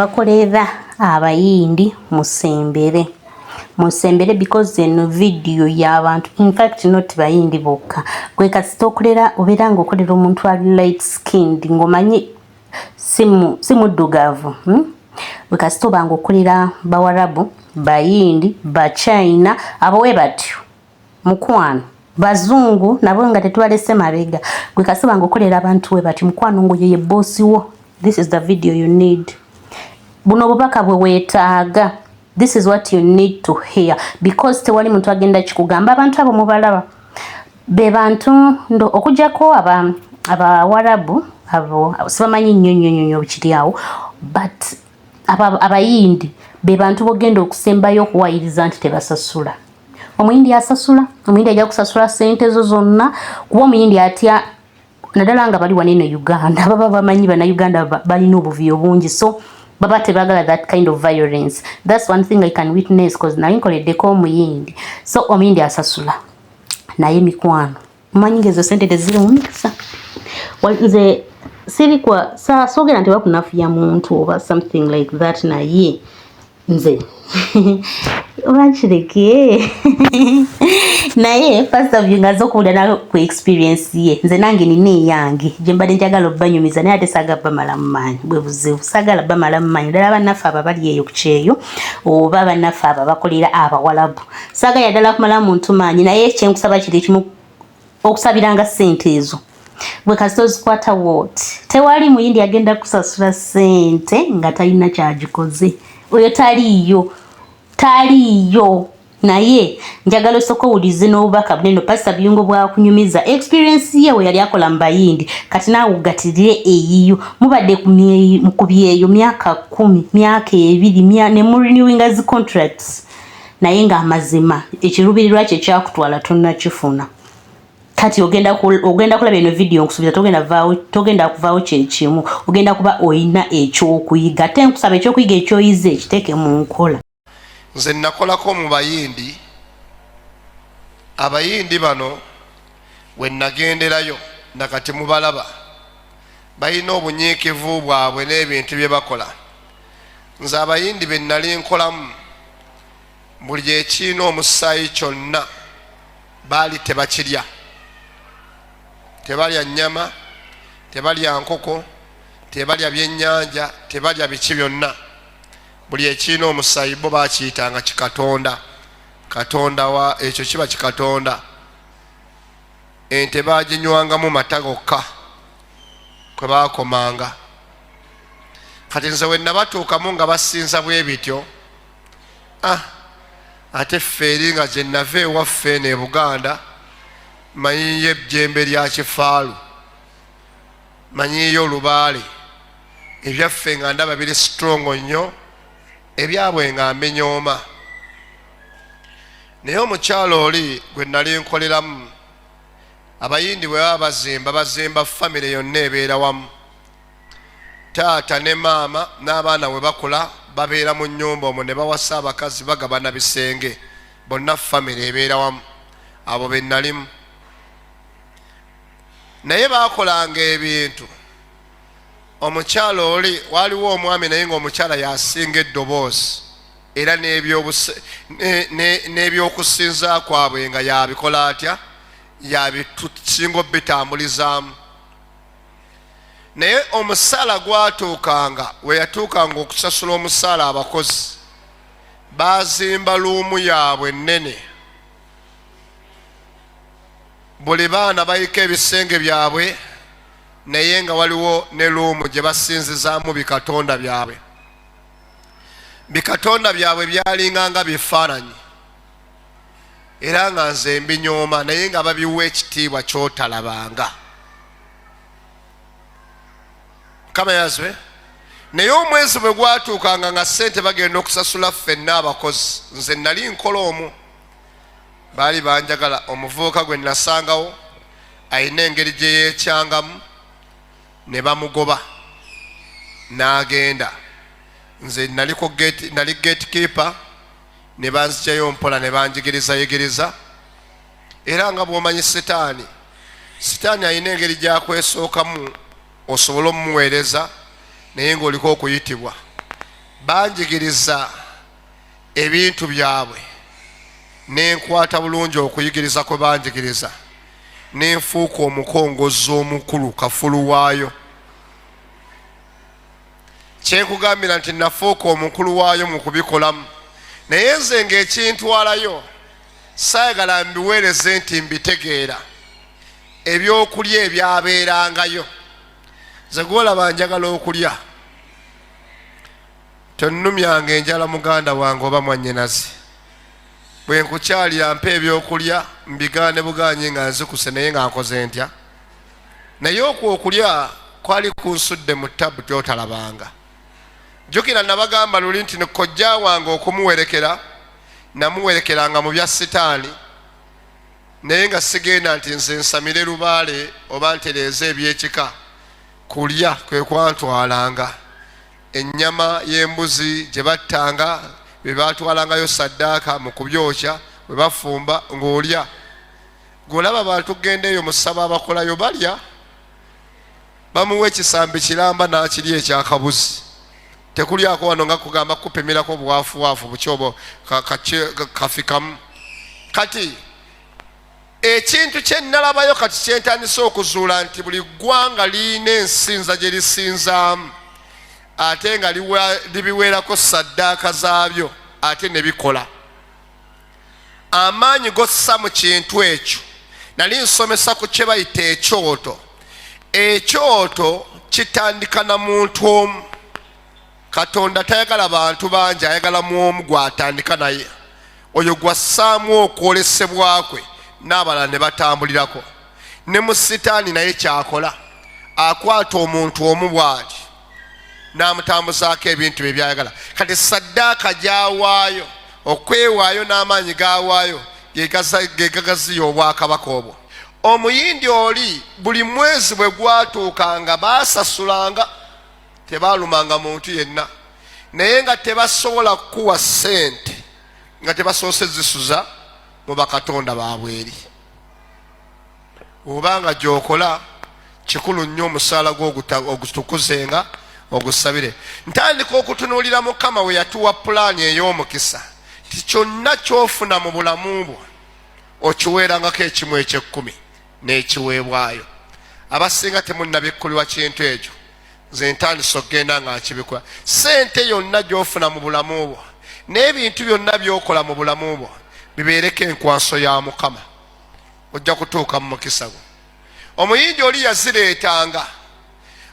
Akolera abayindi musembere because eno video y'abantu, in fact not bayindi bokka, gwe kasita okolera obeera ng'okolera omuntu ali light skinned ng'omanyi si muddugavu, gwe kasita oba ng'okolera Bawarabu, bayindi, Bachina, abo bwe batyo mukwano, bazungu nabo nga tetubalese mabega, gwe kasita oba ng'okolera abantu bwe batyo mukwano ngo ye boss wo. This is the video you need. Buno bubaka bwe weetaaga. This is what you need to hear, because tewali muntu agenda kikugamba. Abantu abo mubalaba be bantu ndo okujjako Abawarabu abo sibamanyi nnyo bikiri awo, but abayindi be bantu bogenda okusembayo okuwayiriza nti tebasasula. Omuyindi asasula, omuyindi ajja kusasula ssente zo zonna, kuba omuyindi atya naddala nga bali wanene Uganda, baba bamanyi Bannayuganda balina obuvuyo bungi, so baba tebagala that kind of violence. That's one thing I can witness, because naye nkoleddeko omuyindi. So omuyindi asasula naye mikwano, mumanyi ngezo sente teziri mu mikisa. Nze siri kwa soogera nti bakunafuya muntu oba something like that, naye nze obakireke naye first of you ngazo okuwulira ku experience ye, nze nange nina eyange gye mbadde njagala obbanyumiza, naye ate saagala bamala mu maanyi, bwe buzibu saagala bamala mu maanyi. Ddala bannaffe abo bali eyo ku kyeyo oba bannaffe abo bakolera Abawarabu, saagala ddala kumala muntu maanyi, naye kyenkusaba kiri kimu, okusabiranga ssente ezo bwe kasita ozikwata wooti. Tewali muyindi agenda kusasula ssente nga talina kyagikoze, oyo taliyo. Naye njagala osooka owulize n'obubaka bunene Pastor Buyungo bwakunyumiza experience ye we yali akola mu bayindi, kati naawe ogatirire eyiyo. Mubadde ku byeyo myaka 10 myaka 2 ne mu renewing zi contracts, naye ng'amazima ekiruubirirwa kye kyakutwala tonnakifuna. Kati ogenda kulaba eno video nkusuubiza togenda kuvaawo kyekimu, ogenda kuba oyina ekyokuyiga. Ate nkusaba ekyokuyiga ekyoyize ekiteeke mu nkola. Nze nakolako mu bayindi, abayindi bano we nagenderayo nakati mubalaba balina obunyiikivu bwabwe n'ebintu bye bakola. Nze abayindi be nali nkolamu buli ekiina omusaayi kyonna baali tebakirya, tebalya nnyama, tebalya nkoko, tebalya byennyanja, tebalya biki byonna. Buli ekiina omusaayi bo bakiyitanga kikatonda, katonda wa ekyo kiba kikatonda. Ente baginywangamu mata gokka kwe baakomanga. Kati nze we nabatuukamu nga basinza bwe bityo, ate ffe eri nga gye nava ewaffe eno e Buganda, manyiyo ejjembe lya kifaalu, manyiyo olubaale, ebyaffe nga ndaba biri strong nnyo, ebyabwe nga mbenyooma. Naye omukyalo oli gwe nali nkoleramu, abayindi bwe baba bazimba famire yonna ebeera wamu. Taata ne maama n'abaana bwe bakula babeera mu nnyumba omwo ne bawasa abakazi bagabana bisenge, bonna famire ebeera wamu. Abo be nalimu. Naye baakolanga ebintu. Omukyalo oli waliwo omwami naye ng'omukyala yasinga eddoboozi era n'ebyokusinza kwabwe nga yabikola atya, yabitusinga obitambulizaamu. Naye omusaala gwatuukanga, we yatuukanga okusasula omusaala abakozi, baazimba luumu yaabwe nnene, buli baana bayika ebisenge byabwe, naye nga waliwo ne luumu gye basinzizaamu bikatonda byabwe. Bikatonda byabwe byalinganga bifaananyi, era nga nze mbinyooma, naye nga babiwa ekitiibwa kyotalabanga. Kama yazwe. Naye omwezi bwe gwatuukanga nga ssente bagenda okusasula ffenna abakozi, nze nali nkola omwo. Baali banjagala. Omuvubuka gwe nasangawo ayina engeri gye yeekyangamu, ne bamugoba n'agenda. Nze nali gatekeeper, ne banzigyayo mpola ne banjigiriza. Era nga bw'omanyi sitaani ayina engeri gy'akwesookamu osobola omuweereza, naye ng'oliko okuyitibwa. banjigiriza ebintu byabwe nenkwata bulungi okuyigiriza kwe banjigiriza nenfuuka omukongozi omukulu kafulu waayo. Kyenkugambira nti nafuuka omukulu waayo mu kubikolamu, naye nze ng'ekintwalayo saagala mbiweereze nti mbitegeera ebyokulya ebyabeerangayo. Nze gwolaba njagala okulya, tonnumyanga enjala muganda wange oba mwannyinaze. Bwe nkukyalira mpa ebyokulya mbigaane buganye nga nzikuse naye nga nkoze ntya. Naye okwo okulya kwali kunsudde mu ttabu gyotalabanga. Jjukira nabagamba luli nti kojja wange okumuwerekera namuwerekeranga mu bya sitaani, naye nga sigenda nti nze nsamire lubaale oba ntereeza ebyekika. Kulya kwe kwantwalanga. Ennyama y'embuzi gye battanga bwe baatwalangayo saddaaka mu kubyokya bwe bafumba ng'olya. Gw'olaba abantu genda eyo mu ssaba abakolayo balya, bamuwa ekisambi kiramba n'akirya ekyakabuzi. Tekulyako wano nga kugamba kupimirako bwafuwaafu bukyobo kafikamu. Kati ekintu kye nalabayo kati kyentandise okuzuula nti buli ggwanga liyina ensinza gye lisinzaamu ate nga libiweerako saddaaka zaabyo ate ne bikola. Amaanyi gossa mu kintu ekyo. Nali nsomesa ku kye bayita ekyoto. Ekyoto kitandika na muntu omu. Katonda tayagala bantu bangi, ayagala mu omu gw'atandika naye. Oyo gwassaamu okwolesebwa kwe n'abalala ne batambulirako. Ne mu sitaani naye kyakola, akwata omuntu omu bw'ati n'amutambuzaako ebintu bye byayagala. Kati saddaaka gy'awaayo, okwewaayo n'amaanyi g'awaayo ge gagaziya obwakabaka obwo. Omuyindi oli buli mwezi bwe gwatuukanga baasasulanga, tebaalumanga muntu yenna, naye nga tebasobola kukuwa ssente nga tebasoose zisuza mu bakatonda baabwe eri. Obanga gy'okola kikulu nnyo omusaala ogutukuzenga ogusabire. Ntandika okutunuulira Mukama we yatuwa pulaani ey'omukisa ti kyonna ky'ofuna mu bulamu bwo okiweerangako ekimu eky'ekkumi n'ekiweebwayo. Abasinga temunnabikkulirwa kintu ekyo. Nze ntandise okugenda nga nkibikola. Ssente yonna gy'ofuna mu bulamu bwo n'ebintu byonna by'okola mu bulamu bwo bibeereko enkwaso ya Mukama, ojja kutuuka mu mukisa gwo. Omuyindi oli yazireetanga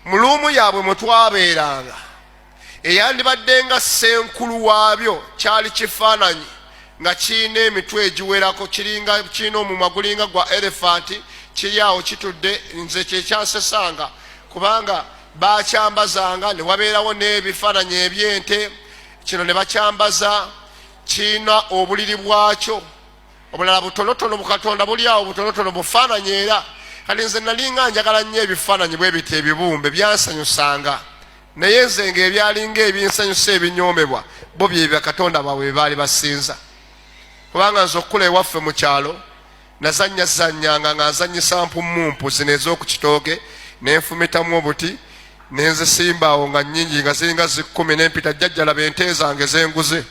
mu luumu yaabwe mwe twabeeranga, eyandibadde nga ssenkulu waabyo kyali kifaananyi nga kirina emitwe egiwerako, kirina omumwa gulinga gwa elefanti, kiri awo kitudde. Nze kyekyansesanga kubanga bakyambazanga ne wabeerawo n'ebifaananyi eby'ente, kino ne bakyambaza, kirina obuliri bwakyo obulala butonotono bukatonda buli awo butonotono bufaananyi era. Kati nze nalinga njagala nnyo ebifaananyi bwe biti ebibumbe byansanyusanga, naye nze ng'ebyalinga ebinsanyusa ebinyoomebwa bo bye bakatonda baabwe bye baali basinza. Kubanga nze okukula ewaffe mu kyalo nazannyanga nga nzannyisa mpummumpu zino ez'okukitooke nenfumitamu obuti nenzisimbaawo nga nnyingi nga ziringa zi10 n'empita jjajjalaba ente zange zenguze.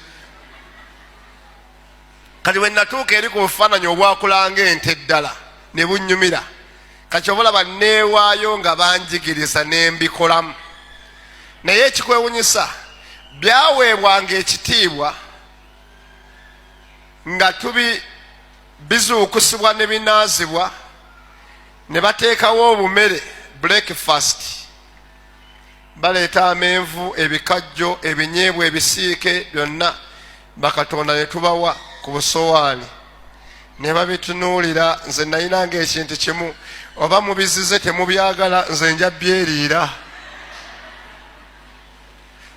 Kati bwe natuuka eri ku bufaananyi obwakulanga ente ddala ne bunnyumira, kati obulaba neewaayo nga banjigiriza ne mbikolamu. Naye ekikwewunyisa byaweebwanga ekitiibwa nga bizuukusibwa ne binaazibwa ne bateekawo obumere breakfast, baleeta amenvu, ebikajjo, ebinyeebwa, ebisiike byonna bakatonda ne tubawa ku busowaani ne babitunuulira. Nze nayinanga ekintu kimu, oba mubizize temubyagala, nze nja byeriira.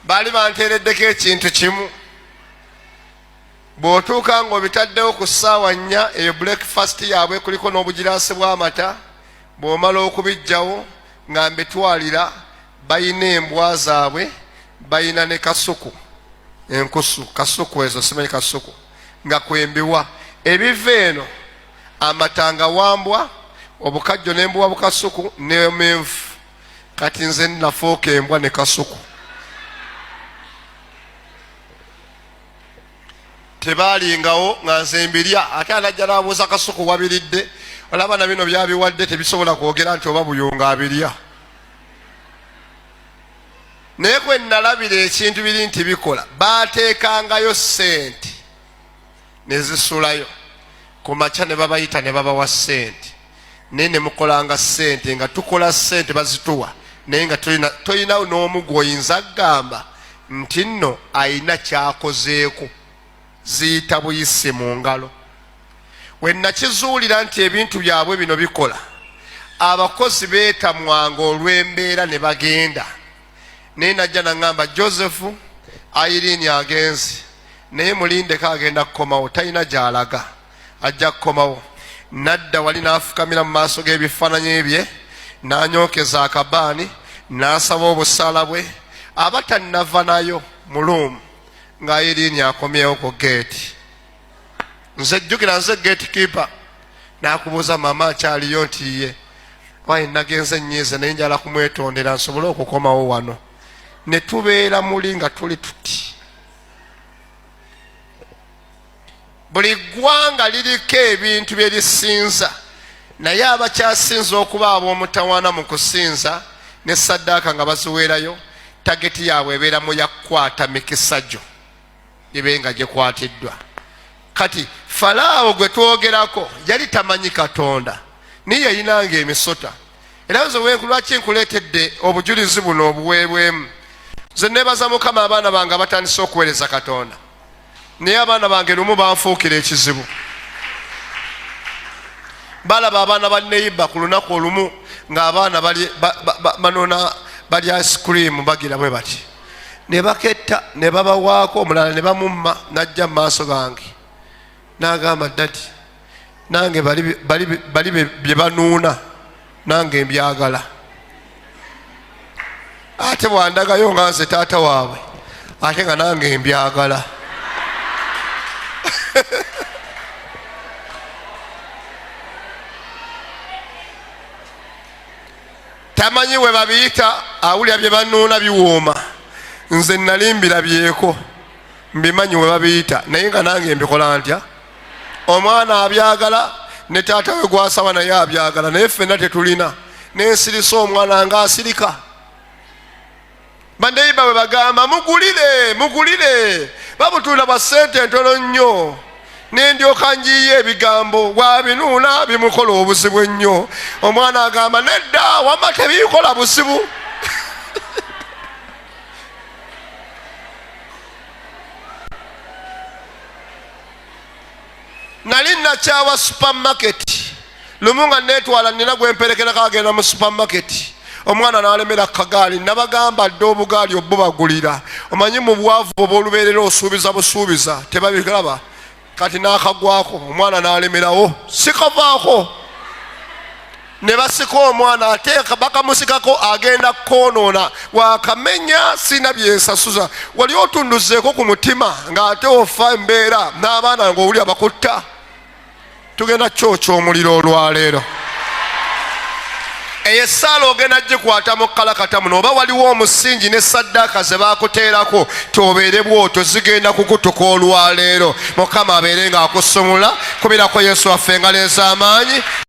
Baali banteereddeko ekintu kimu, bw'otuuka ng'obitaddewo ku ssaawa 4 eyo breakfast yaabwe kuliko n'obugiraasi bw'amata, bw'omala okubijjawo nga mbitwalira, bayina embwa zaabwe, bayina ne kasuku, enkusu, kasuku ezo simanyi kasuku, nga kwembiwa ebiva eno amatanga wambwa, obukajjo n'embuwa bukasuku n'emenvu. Kati nze nafuuka embwa ne kasuku. tebalingawo nga nze mbirya ate anajja n'abuuza kasuku wabiridde olaba na bino byabiwadde tebisobola kwogera nti oba Buyungo abirya. naye kwe nalabira ekintu biri nti bikola baateekangayo ssente ne zisulayo ku makya ne babayita ne babawa ssente naye ne mukolanga ssente nga tukola ssente bazituwa naye nga tolina n'omu gw'oyinza kugamba nti nno ayina kyakozeeko ziyita buyise mu ngalo. we nakizuulira nti ebintu byabwe bino bikola abakozi beetamwanga olw'embeera ne bagenda naye najja naŋŋamba Joseph Irene agenze naye mulindeko agenda kukomawo talina gy'alaga ajja kukomawo. nadda wali n'afukamira mu maaso g'ebifaananyi bye n'anyookeza akabaani n'asaba obusaala bwe aba tannava nayo mu luumu nga Irene akomyewo ku geeti. nze jjukira nze gate keeper n'akubuuza maama akyaliyo nti ye wayi nagenze nnyiize naye njala kumwetondera nsobole okukomawo wano. ne tubeera muli nga tuli tuti. buli ggwanga liriko ebintu bye lisinza naye abakyasinza okuba ab'omutawaana mu kusinza ne saddaaka nga baziweerayo tageti yaabwe ebeera mu yakukwata mikisa gyo ibe nga gikwatiddwa. kati Falaawo gwe twogerako yali tamanyi Katonda niye yayinanga emisota era nze lwaki nkuleetedde obujulizi buno obuweebwemu. nze neebaza Mukama abaana bange batandise okuweereza Katonda naye abaana bange lumu banfuukira ekizibu. balaba abaana ba neiba ku lunaku olumu ng'abaana banona bali ice cream bagira bwe bati ne baketta ne babawaako omulala ne bamumma najja mu maaso gange n'agamba dadi nange bali bye banuuna nange mbyagala. ate bwandagayo nga nze taata waabwe ate nga nange mbyagala. tamanyi we babiyita awulira bye banuuna biwooma. nze nali mbirabyeko mbimanyi we babiyita naye nga nange mbikola ntya. omwana abyagala ne taata we gwasaba naye abyagala naye ffenna tetulina n'ensirisa omwana nga asirika. baneiba bwe bagamba mugulire babutunda bwa ssente ntono nnyo nendyoka njiye ebigambo bwabinuuna bimukola obuzibu ennyo. omwana agamba nedda wamma tebikola buzibu. nali nakyawa supamaketi lumu nga netwala nina gwemperekerako agenda mu supamaketi omwana n'alemera kagaali nabagamba dde obugaali obbo bagulira omanyi mu bwavu obw'olubeerera osuubiza busuubiza tebabiraba kati n'akagwako omwana n'alemerawo sikavaako ne basika omwana ateeka bakamusikako agenda koonoona wakamenya sina byensasuza wali otunduzeeko ku mutima ng'ate ofa embeera n'abaana ng'owulira bakutta. tugenda kyokya omuliro olwaleero eyo essaala ogenda gikwata mu kkalakata muno oba waliwo omusingi ne saddaaka ze baakuteerako tobeere bwotyo zigenda kukutuka olwaleero. Mukama abeere ng'akusumula kubirako Yesu waffe engalo ez'amaanyi.